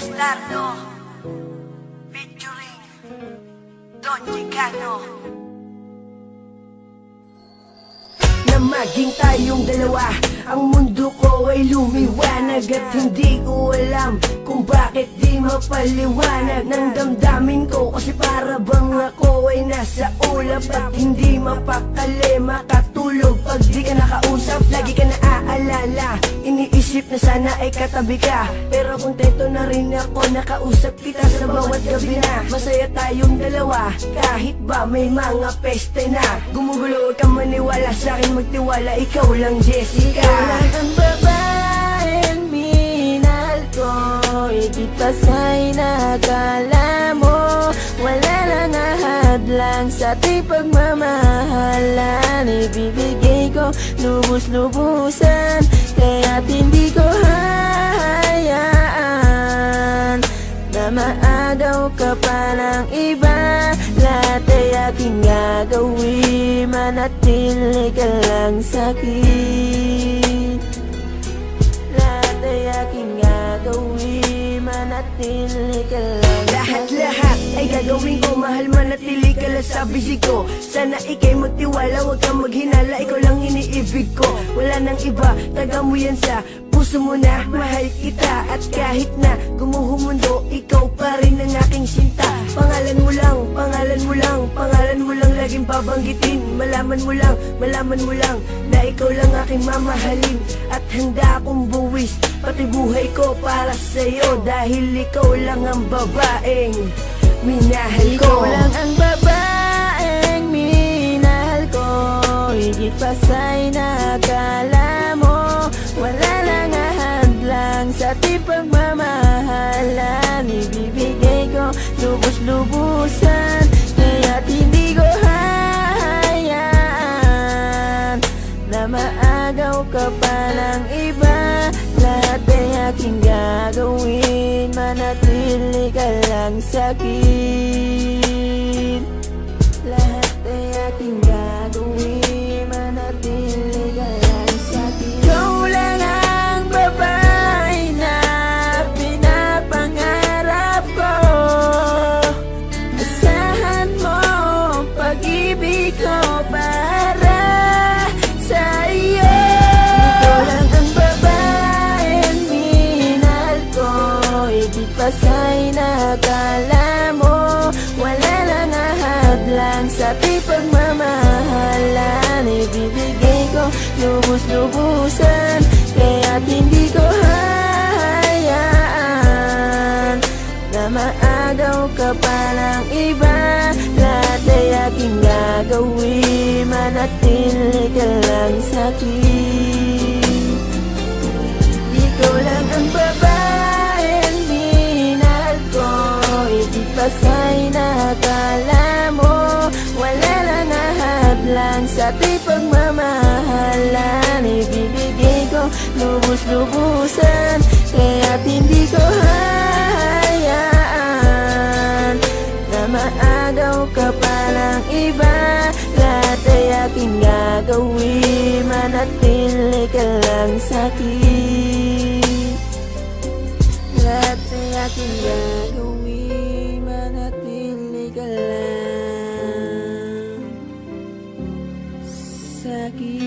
Bastardo featuring Don Chicano. Na maging tayong dalawa, ang mundo ko ay lumiwanag. At hindi ko alam kung bakit di mapaliwanag ng damdamin ko. Kasi para bang ako ay nasa ulap at hindi mapakali makatulog pag di ka nakausap. Lagi ka naaalala, iniisip na sana ay katabi ka. Pero kontento na rin ako nakausap kita sa bawat gabi na. Masaya tayong dalawa kahit ba may mga peste na. Gumugulo, huwag kang maniwala sa'kin, magtiwala, ikaw lang Jessica. Ikaw lang ang babaeng minahal ko, higit pa sa'y nakala mo. Wala lang ahadlang sa ating pagmamahalan. Ibibigay ko lubos-lubusan, kaya't hindi ko hahayaan na maagaw ka pa ng iba. Lahat ay aking gagawin, manatili ka lang sa'kin. Lahat ay aking gagawin, manatili ka lang sa'kin. Lahat ay gagawin ko, mahal manatili ka lang sa bisig ko. Sana ikay magtiwala, huwag kang maghinala, ikaw lang iniibig ko. Wala nang iba, taga mo yan sa puso mo na, mahal kita. At kahit na gumuho mundo, ikaw pa rin ang aking sinta. Pangalan mo lang, pangalan mo lang, pangalan mo lang laging babanggitin. Malaman mo lang na ikaw lang aking mamahalin. At handa akong buwis pati buhay ko para sa'yo, dahil ikaw lang ang babaeng minahal ko. Ikaw lang ang babaeng minahal ko, higit pa sa'y nakala mo. Wala lang ahadlang sa ating pagmamahalan. Ibibigay ko lubos-lubusan, kaya't hindi ko hahayaan na maagaw ka pa ng iba. Lahat ay aking gagawin, manatili ka lang sa'kin. Lahat ay aking gagawin, manatili ka lang sa'kin. Ikaw lang ang babae na pinapangarap ko. Asahan mo pag-ibig ko para sa iyo. Ikaw lang ang babaeng minahal ko, higit pa sa'y nakala mo. Wala lang ahadlang sa ating pagmamahalan. Ibibigay ko lubos-lubusan, kaya't hindi ko hahayaan na maagaw ka pa ng iba. Lahat ay aking gagawin, manatili ka lang sa'kin. Ikaw lang ang babaeng minahal ko, higit pa sa'y nakala mo. Wala lang ahadlang sa ating pagmamahalan. Ibibigay ko lubos-lubusan, kaya't hindi ko hahayaan na maagaw ka pa ng iba. Lahat ay aking gagawin, manatili ka lang sa'kin. Lahat ay aking gagawin, manatili ka lang sa'kin.